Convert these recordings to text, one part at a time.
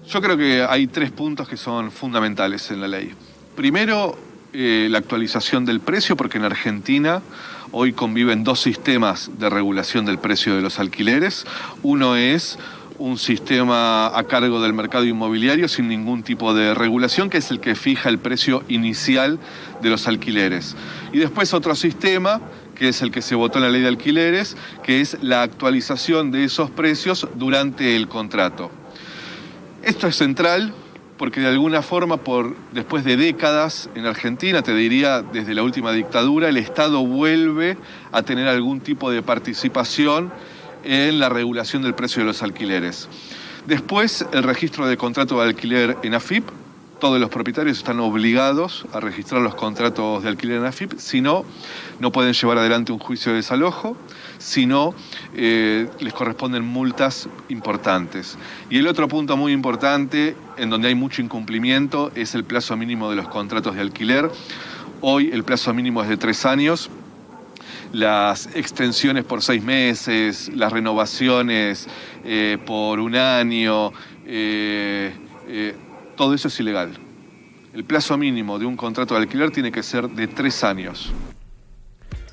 Yo creo que hay 3 puntos que son fundamentales en la ley. Primero, la actualización del precio, porque en Argentina hoy conviven 2 sistemas de regulación del precio de los alquileres. Uno es un sistema a cargo del mercado inmobiliario sin ningún tipo de regulación, que es el que fija el precio inicial de los alquileres. Y después otro sistema, que es el que se votó en la ley de alquileres, que es la actualización de esos precios durante el contrato. Esto es central porque de alguna forma, después de décadas en Argentina, te diría desde la última dictadura, el Estado vuelve a tener algún tipo de participación en la regulación del precio de los alquileres. Después, el registro de contrato de alquiler en AFIP. Todos los propietarios están obligados a registrar los contratos de alquiler en AFIP, si no, no pueden llevar adelante un juicio de desalojo, si no, les corresponden multas importantes. Y el otro punto muy importante, en donde hay mucho incumplimiento, es el plazo mínimo de los contratos de alquiler. Hoy el plazo mínimo es de 3 años. Las extensiones por 6 meses, las renovaciones por 1 año, todo eso es ilegal. El plazo mínimo de un contrato de alquiler tiene que ser de 3 años.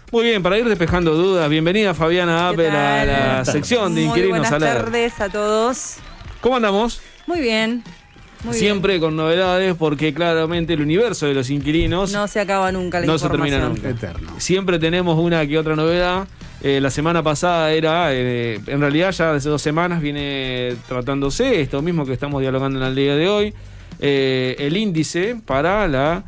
Muy bien, para ir despejando dudas, bienvenida Fabiana Appel a la sección de Inquilinos Muy a Leer. buenas tardes a todos. ¿Cómo andamos? Muy bien. Muy Siempre bien. con novedades, porque claramente el universo de los inquilinos No se acaba nunca la no se información. termina nunca. Eterno. Siempre tenemos una que otra novedad. La semana pasada era, en realidad ya desde 2 semanas viene tratándose esto mismo que estamos dialogando en el día de hoy. El índice para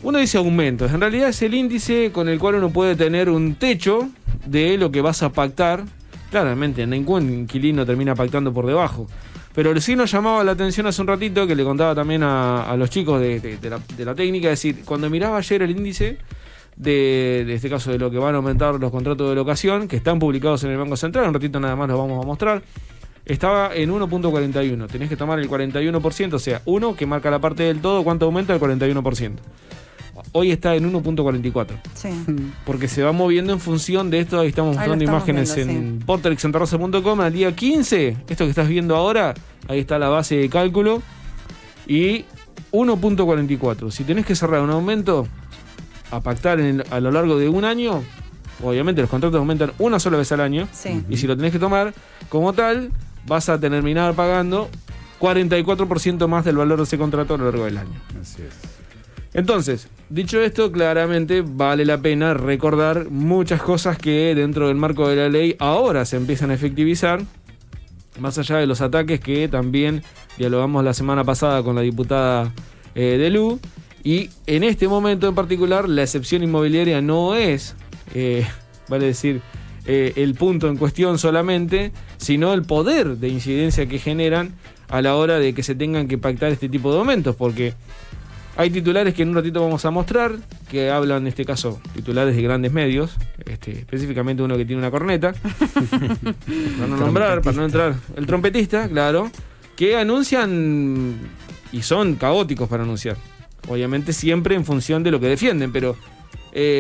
uno dice aumentos, en realidad es el índice con el cual uno puede tener un techo de lo que vas a pactar. Claramente ningún inquilino termina pactando por debajo, pero sí nos llamaba la atención hace un ratito, que le contaba también a los chicos de la técnica, es decir, cuando miraba ayer el índice de este caso de lo que van a aumentar los contratos de locación, que están publicados en el Banco Central, un ratito nada más los vamos a mostrar, estaba en 1.41, tenés que tomar el 41%, o sea, 1 que marca la parte del todo, ¿cuánto aumenta? El 41%. Hoy está en 1.44. Sí. Porque se va moviendo en función de esto. Ahí estamos Ahí lo mostrando estamos imágenes viendo, en porterexantarrosa.com al día 15. Esto que estás viendo ahora, ahí está la base de cálculo. Y 1.44. Si tenés que cerrar un aumento a pactar a lo largo de 1 año, obviamente los contratos aumentan una sola vez al año. Sí. Y si lo tenés que tomar como tal, vas a terminar pagando 44% más del valor de ese contrato a lo largo del año. Así es. Entonces, dicho esto, claramente vale la pena recordar muchas cosas que dentro del marco de la ley ahora se empiezan a efectivizar, más allá de los ataques que también dialogamos la semana pasada con la diputada Delú, y en este momento en particular la excepción inmobiliaria no es, vale decir, el punto en cuestión solamente, sino el poder de incidencia que generan a la hora de que se tengan que pactar este tipo de aumentos, porque hay titulares que en un ratito vamos a mostrar, que hablan, en este caso, titulares de grandes medios, específicamente uno que tiene una corneta, para no nombrar, para no entrar, el trompetista, claro, que anuncian y son caóticos para anunciar. Obviamente siempre en función de lo que defienden, pero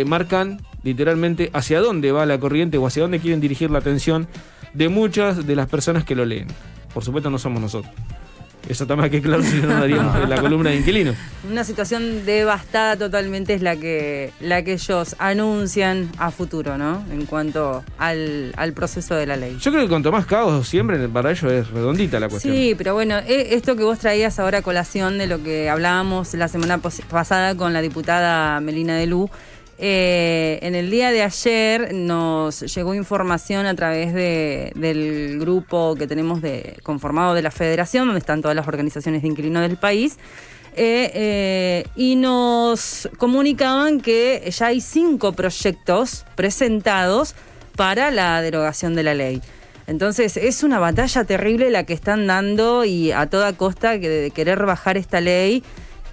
marcan literalmente hacia dónde va la corriente o hacia dónde quieren dirigir la atención de muchas de las personas que lo leen. Por supuesto no somos nosotros. Eso está más que claro, si no daríamos la columna de inquilinos. Una situación devastada totalmente es la que ellos anuncian a futuro, ¿no? En cuanto al proceso de la ley. Yo creo que cuanto más caos siempre para ellos es redondita la cuestión. Sí, pero bueno, esto que vos traías ahora a colación de lo que hablábamos la semana pasada con la diputada Melina Delú, en el día de ayer nos llegó información a través del grupo que tenemos conformado de la Federación, donde están todas las organizaciones de inquilinos del país, y nos comunicaban que ya hay 5 proyectos presentados para la derogación de la ley. Entonces es una batalla terrible la que están dando, y a toda costa de querer bajar esta ley,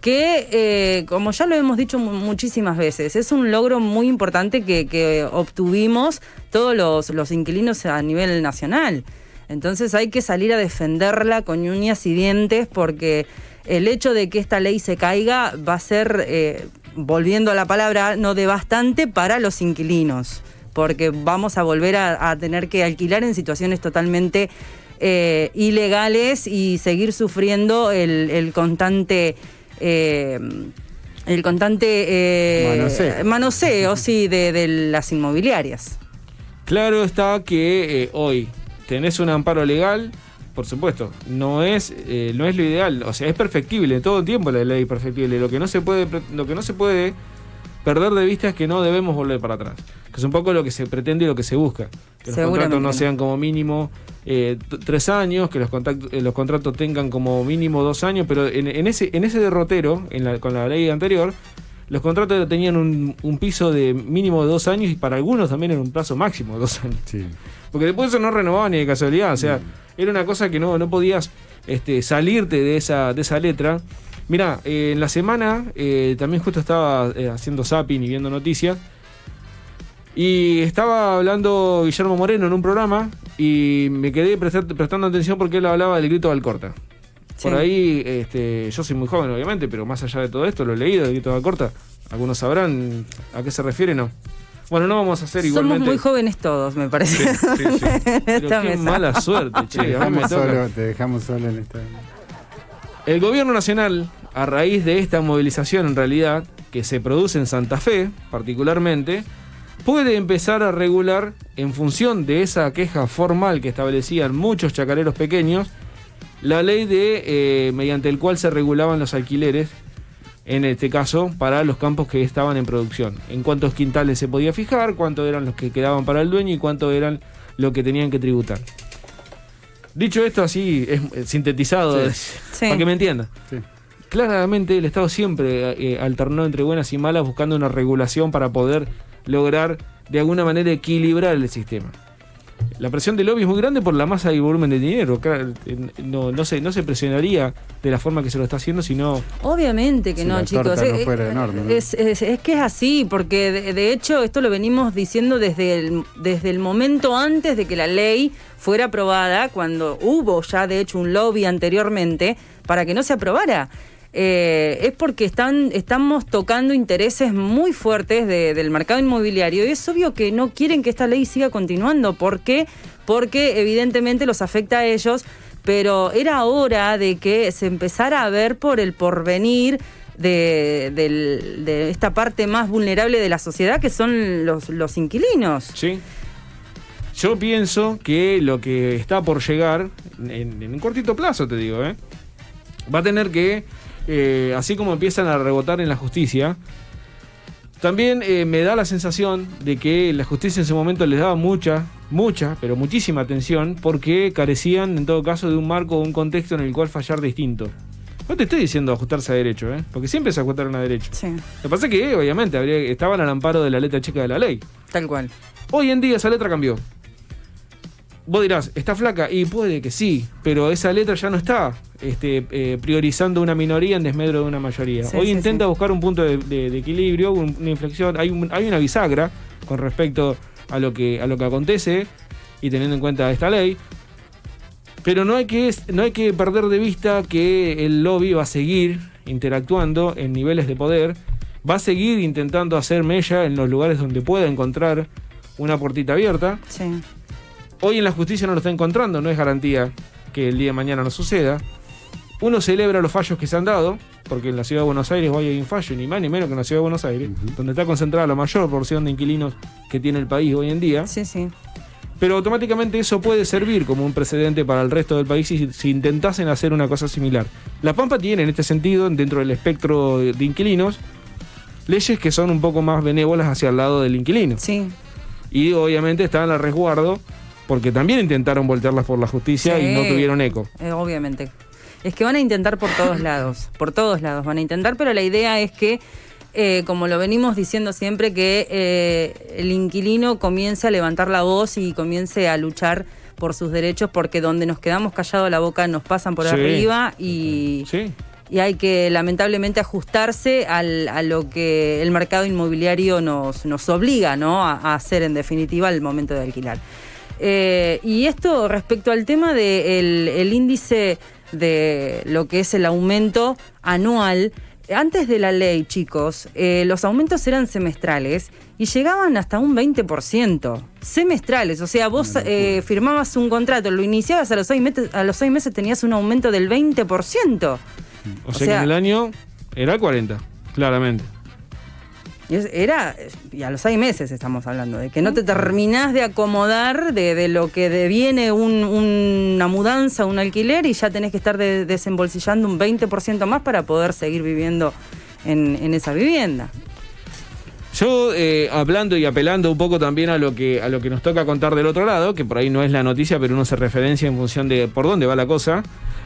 que como ya lo hemos dicho muchísimas veces, es un logro muy importante que obtuvimos todos los inquilinos a nivel nacional. Entonces hay que salir a defenderla con uñas y dientes, porque el hecho de que esta ley se caiga va a ser, volviendo a la palabra, no devastante para los inquilinos, porque vamos a volver a tener que alquilar en situaciones totalmente ilegales y seguir sufriendo el constante manoseo sí, de las inmobiliarias. Claro está que hoy tenés un amparo legal, por supuesto, no es lo ideal, o sea, es perfectible, todo el tiempo la ley es perfectible. Lo que no se puede perder de vista es que no debemos volver para atrás, que es un poco lo que se pretende y lo que se busca, que los contratos no sean como mínimo 3 años, que los contratos tengan como mínimo 2 años, pero en ese derrotero, con la ley anterior, los contratos tenían un piso de mínimo de 2 años y para algunos también en un plazo máximo de 2 años. Sí. Porque después eso no renovaba ni de casualidad, o sea, era una cosa que no podías salirte de esa letra. Mirá, en la semana también justo estaba haciendo zapping y viendo noticias y estaba hablando Guillermo Moreno en un programa y me quedé prestando atención porque él hablaba del grito de Alcorta. Por ahí, yo soy muy joven obviamente, pero más allá de todo esto, lo he leído, el grito de Alcorta. Algunos sabrán a qué se refiere, ¿no? Bueno, no vamos a hacer igualmente. Somos muy jóvenes todos, me parece. Sí. Pero qué mala suerte, che. Te dejamos solo en esta... El gobierno nacional, a raíz de esta movilización en realidad, que se produce en Santa Fe, particularmente, puede empezar a regular, en función de esa queja formal que establecían muchos chacareros pequeños, la ley mediante el cual se regulaban los alquileres, en este caso, para los campos que estaban en producción. En cuántos quintales se podía fijar, cuántos eran los que quedaban para el dueño y cuánto eran lo que tenían que tributar. Dicho esto así, es sintetizado, para que me entiendan. Sí. Claramente el Estado siempre alternó entre buenas y malas buscando una regulación para poder lograr de alguna manera equilibrar el sistema. La presión del lobby es muy grande por la masa y volumen de dinero. No se presionaría de la forma que se lo está haciendo, sino... Obviamente que no, chicos. No fuera enorme, ¿no? Es que es así, porque de hecho esto lo venimos diciendo desde el momento antes de que la ley fuera aprobada, cuando hubo ya de hecho un lobby anteriormente para que no se aprobara. Es porque estamos tocando intereses muy fuertes del mercado inmobiliario y es obvio que no quieren que esta ley siga continuando. ¿Por qué? Porque evidentemente los afecta a ellos, pero era hora de que se empezara a ver por el porvenir de esta parte más vulnerable de la sociedad, que son los inquilinos. Sí. Yo pienso que lo que está por llegar, en un cortito plazo te digo, va a tener que... así como empiezan a rebotar en la justicia, también me da la sensación de que la justicia en ese momento les daba mucha, pero muchísima atención, porque carecían en todo caso de un marco o un contexto en el cual fallar distinto. No te estoy diciendo ajustarse a derecho, porque siempre se ajustaron a derecho. Sí. Lo que pasa es que obviamente estaban al amparo de la letra chica de la ley. Tal cual. Hoy en día esa letra cambió. Vos dirás, ¿está flaca? Y puede que sí, pero esa letra ya no está priorizando una minoría en desmedro de una mayoría. Hoy intenta buscar un punto de equilibrio, una inflexión. Hay una bisagra con respecto a lo que acontece y teniendo en cuenta esta ley. Pero no hay que perder de vista que el lobby va a seguir interactuando en niveles de poder, va a seguir intentando hacer mella en los lugares donde pueda encontrar una puertita abierta. Sí. Hoy en la justicia no lo está encontrando, no es garantía que el día de mañana no suceda. Uno celebra los fallos que se han dado, porque en la ciudad de Buenos Aires hoy hay un fallo, ni más ni menos que en la ciudad de Buenos Aires, donde está concentrada la mayor porción de inquilinos que tiene el país hoy en día. Sí, sí. Pero automáticamente eso puede servir como un precedente para el resto del país si intentasen hacer una cosa similar. La Pampa tiene en este sentido, dentro del espectro de inquilinos, leyes que son un poco más benévolas hacia el lado del inquilino. Sí. Y obviamente están a resguardo, porque también intentaron voltearlas por la justicia y no tuvieron eco. Obviamente. Es que van a intentar por todos lados van a intentar, pero la idea es que, como lo venimos diciendo siempre, que el inquilino comience a levantar la voz y comience a luchar por sus derechos, porque donde nos quedamos callados la boca nos pasan por arriba y hay que lamentablemente ajustarse a lo que el mercado inmobiliario nos obliga, ¿no?, a hacer en definitiva al momento de alquilar. Y esto respecto al tema del índice de lo que es el aumento anual, antes de la ley, chicos, los aumentos eran semestrales y llegaban hasta un 20%. Semestrales, o sea, vos firmabas un contrato, lo iniciabas a los 6 meses tenías un aumento del 20%. O sea que en el año era 40, claramente. Y a los 6 meses estamos hablando, de que no te terminás de acomodar de lo que deviene una mudanza, un alquiler, y ya tenés que estar desembolsillando un 20% más para poder seguir viviendo en esa vivienda. Yo, hablando y apelando un poco también a lo que nos toca contar del otro lado, que por ahí no es la noticia, pero uno se referencia en función de por dónde va la cosa.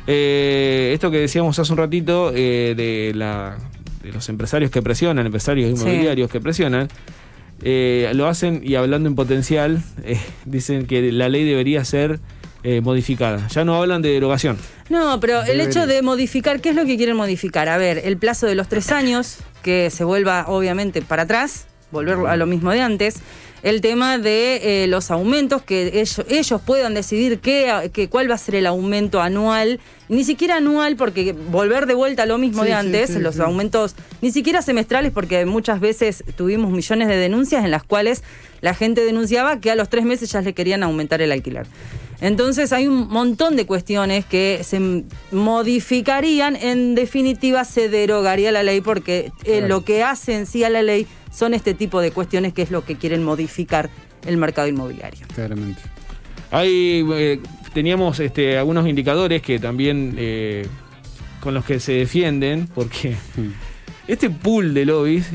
Esto que decíamos hace un ratito de los empresarios que presionan, empresarios inmobiliarios que presionan, lo hacen, y hablando en potencial, dicen que la ley debería ser modificada. Ya no hablan de derogación. No, pero el hecho de modificar, ¿qué es lo que quieren modificar? A ver, el plazo de los 3 años, que se vuelva obviamente para atrás, volver a lo mismo de antes. El tema de los aumentos, que ellos puedan decidir cuál va a ser el aumento anual, ni siquiera anual, porque volver de vuelta a lo mismo de antes, los aumentos ni siquiera semestrales, porque muchas veces tuvimos millones de denuncias en las cuales la gente denunciaba que a los 3 meses ya le querían aumentar el alquiler. Entonces hay un montón de cuestiones que se modificarían, en definitiva se derogaría la ley, porque lo que hace en sí a la ley son este tipo de cuestiones, que es lo que quieren modificar el mercado inmobiliario. Claramente. Teníamos algunos indicadores que también con los que se defienden, porque este pool de lobbies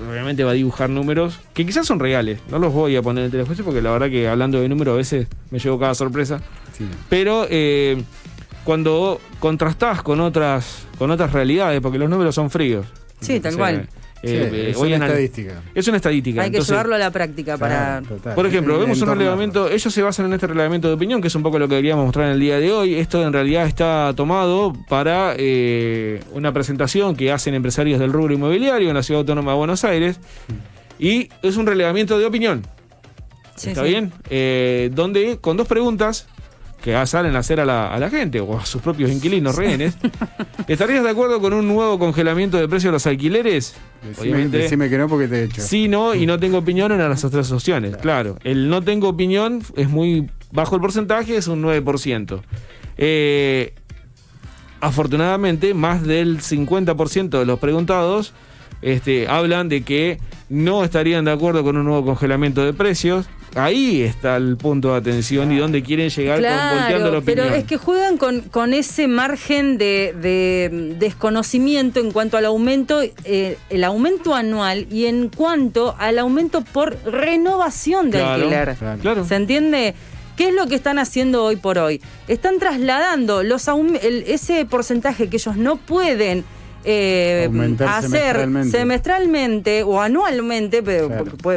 obviamente va a dibujar números que quizás son reales. No los voy a poner en el telejuicio porque la verdad que hablando de números a veces me llevo cada sorpresa. Sí. Pero cuando contrastás con otras realidades, porque los números son fríos. Sí, tal cual. Es una estadística. Es una estadística. Hay que llevarlo a la práctica para... Por ejemplo, vemos un reglamento, ellos se basan en este reglamento de opinión, que es un poco lo que queríamos mostrar en el día de hoy. Esto en realidad está tomado para una presentación que hacen empresarios del rubro inmobiliario en la Ciudad Autónoma de Buenos Aires, y es un reglamento de opinión. ¿Está bien? Donde con 2 preguntas que salen a hacer a la gente o a sus propios inquilinos, rehenes. ¿Estarías de acuerdo con un nuevo congelamiento de precios de los alquileres? Decime que no, porque te he hecho. Sí, no, y no tengo opinión en las otras opciones. Claro, el no tengo opinión es muy bajo el porcentaje, es un 9%. Afortunadamente, más del 50% de los preguntados hablan de que no estarían de acuerdo con un nuevo congelamiento de precios. Ahí está el punto de atención y donde quieren llegar, volteando la opinión. Pero es que juegan con ese margen de desconocimiento en cuanto al aumento, el aumento anual, y en cuanto al aumento por renovación de alquiler. Claro. ¿Se entiende? ¿Qué es lo que están haciendo hoy por hoy? Están trasladando ese porcentaje que ellos no pueden hacer semestralmente o anualmente, pero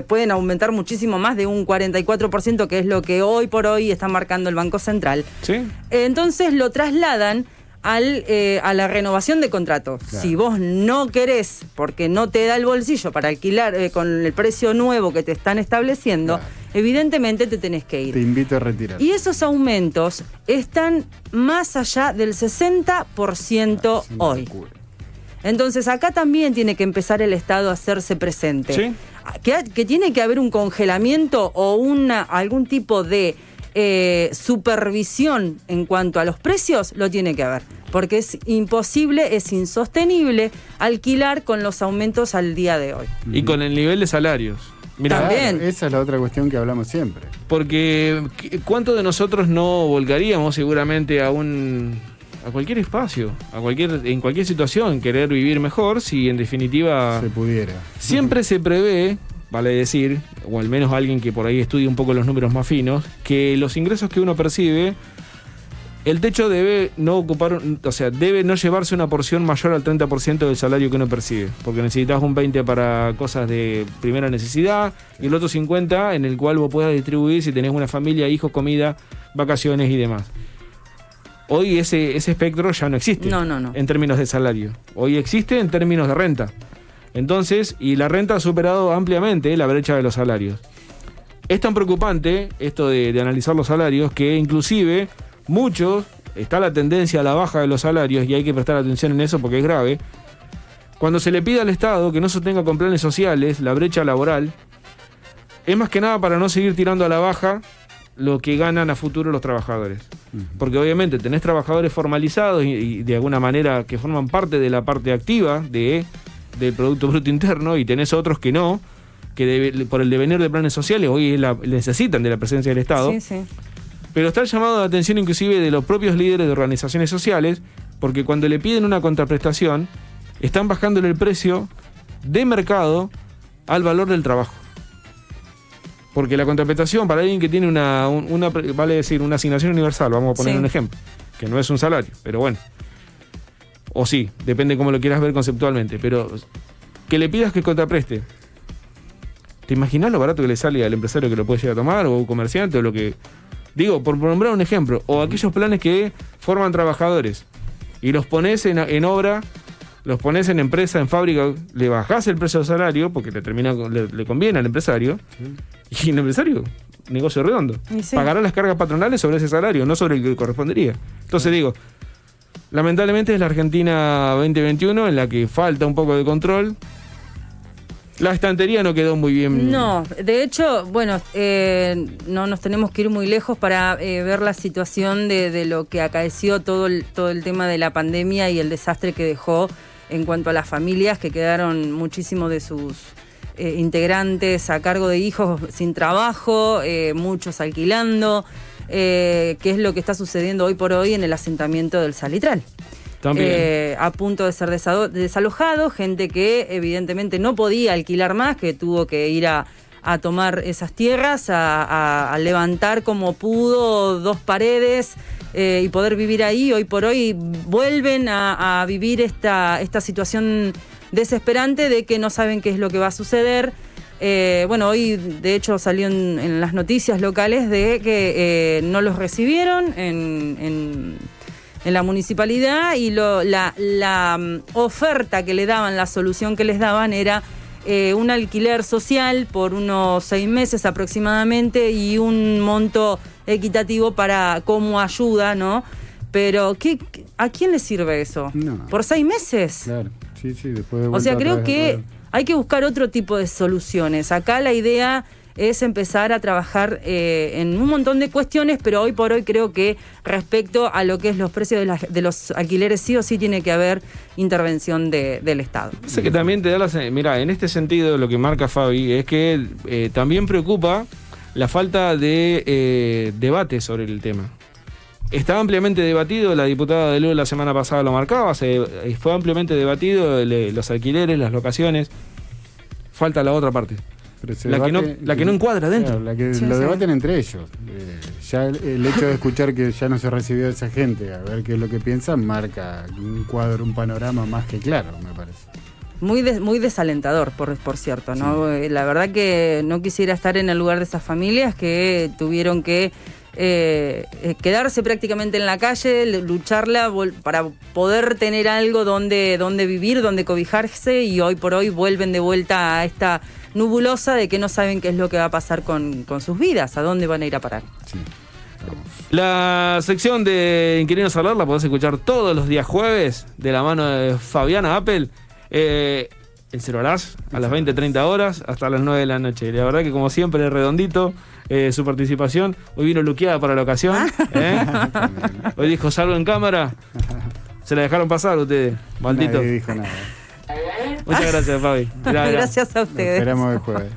pueden aumentar muchísimo más de un 44%, que es lo que hoy por hoy está marcando el Banco Central. ¿Sí? Entonces lo trasladan a la renovación de contrato. Claro. Si vos no querés, porque no te da el bolsillo para alquilar con el precio nuevo que te están estableciendo, evidentemente te tenés que ir. Te invito a retirar. Y esos aumentos están más allá del 60% hoy. Locura. Entonces acá también tiene que empezar el Estado a hacerse presente. ¿Sí? Que tiene que haber un congelamiento o algún tipo de supervisión en cuanto a los precios, lo tiene que haber. Porque es imposible, es insostenible alquilar con los aumentos al día de hoy. Y con el nivel de salarios. Mirá, también. Esa es la otra cuestión que hablamos siempre. Porque ¿cuántos de nosotros no volcaríamos seguramente a cualquier espacio, en cualquier situación, querer vivir mejor, si en definitiva se pudiera? Siempre se prevé, vale decir, o al menos alguien que por ahí estudie un poco los números más finos, que los ingresos que uno percibe, el techo debe no llevarse una porción mayor al 30% del salario que uno percibe, porque necesitas un 20% para cosas de primera necesidad y el otro 50% en el cual vos puedas distribuir si tenés una familia, hijos, comida, vacaciones y demás. Hoy ese espectro ya no existe. No. En términos de salario. Hoy existe en términos de renta. Entonces, y la renta ha superado ampliamente la brecha de los salarios. Es tan preocupante esto de analizar los salarios que inclusive está la tendencia a la baja de los salarios, y hay que prestar atención en eso porque es grave. cuando se le pide al Estado que no sostenga con planes sociales la brecha laboral, es más que nada para no seguir tirando a la baja lo que ganan a futuro los trabajadores. Porque obviamente tenés trabajadores formalizados y de alguna manera que forman parte de la parte activa del Producto Bruto Interno, y tenés otros que no, que por el devenir de planes sociales hoy necesitan de la presencia del Estado. Sí, sí. Pero está el llamado de atención inclusive de los propios líderes de organizaciones sociales, porque cuando le piden una contraprestación, están bajándole el precio de mercado al valor del trabajo. Porque la contraprestación para alguien que tiene vale decir, una asignación universal, vamos a poner un ejemplo, que no es un salario, pero bueno. O sí, depende cómo lo quieras ver conceptualmente, pero que le pidas que contrapreste. ¿Te imaginas lo barato que le sale al empresario que lo puede llegar a tomar, o un comerciante, o lo que... Digo, por nombrar un ejemplo, o aquellos planes que forman trabajadores y los pones en obra, los pones en empresa, en fábrica, le bajás el precio del salario porque le conviene al empresario, y el empresario, negocio redondo, pagará las cargas patronales sobre ese salario, no sobre el que correspondería. Entonces digo, lamentablemente es la Argentina 2021 en la que falta un poco de control. La estantería no quedó muy bien. No, de hecho, bueno, no nos tenemos que ir muy lejos para ver la situación de lo que acaeció todo el tema de la pandemia y el desastre que dejó en cuanto a las familias, que quedaron muchísimos de sus integrantes a cargo de hijos sin trabajo, muchos alquilando, que es lo que está sucediendo hoy por hoy en el asentamiento del Salitral. A punto de ser desalojado, gente que evidentemente no podía alquilar más, que tuvo que ir a tomar esas tierras, a levantar como pudo 2 paredes y poder vivir ahí. Hoy por hoy vuelven a vivir esta situación desesperante de que no saben qué es lo que va a suceder. Bueno, hoy de hecho salió en las noticias locales de que no los recibieron en la municipalidad, y la oferta que le daban, la solución que les daban era un alquiler social por unos 6 meses aproximadamente y un monto equitativo como ayuda, ¿no? Pero ¿a quién le sirve eso? No. ¿Por 6 meses? Claro, sí, después de vuelta. O sea, creo que hay que buscar otro tipo de soluciones. Acá la idea es empezar a trabajar en un montón de cuestiones, pero hoy por hoy creo que respecto a lo que es los precios de los alquileres, sí o sí tiene que haber intervención del Estado. Sé que también te da mira, en este sentido lo que marca Fabi es que también preocupa la falta de debate sobre el tema. Está ampliamente debatido, la diputada de Lula la semana pasada lo marcaba, fue ampliamente debatido los alquileres, las locaciones. Falta la otra parte. La que no encuadra dentro. Claro, lo debaten entre ellos. Ya el hecho de escuchar que ya no se recibió a esa gente, a ver qué es lo que piensan, marca un cuadro, un panorama más que claro, me parece. Muy desalentador, por cierto, ¿no? Sí. La verdad que no quisiera estar en el lugar de esas familias que tuvieron que quedarse prácticamente en la calle, lucharla para poder tener algo donde vivir, donde cobijarse, y hoy por hoy vuelven de vuelta a esta nubulosa de que no saben qué es lo que va a pasar con sus vidas, a dónde van a ir a parar. Sí. La sección de Inquilinos a hablar la podés escuchar todos los días jueves de la mano de Fabiana Apple en Cero Horas, a las 20:30 horas hasta las 9 de la noche. La verdad que como siempre redondito su participación. Hoy vino luqueada para la ocasión. Hoy dijo salgo en cámara. Se la dejaron pasar ustedes, maldito. Nadie dijo nada. Muchas gracias, Fabi. Gracias a ustedes. Esperamos el jueves.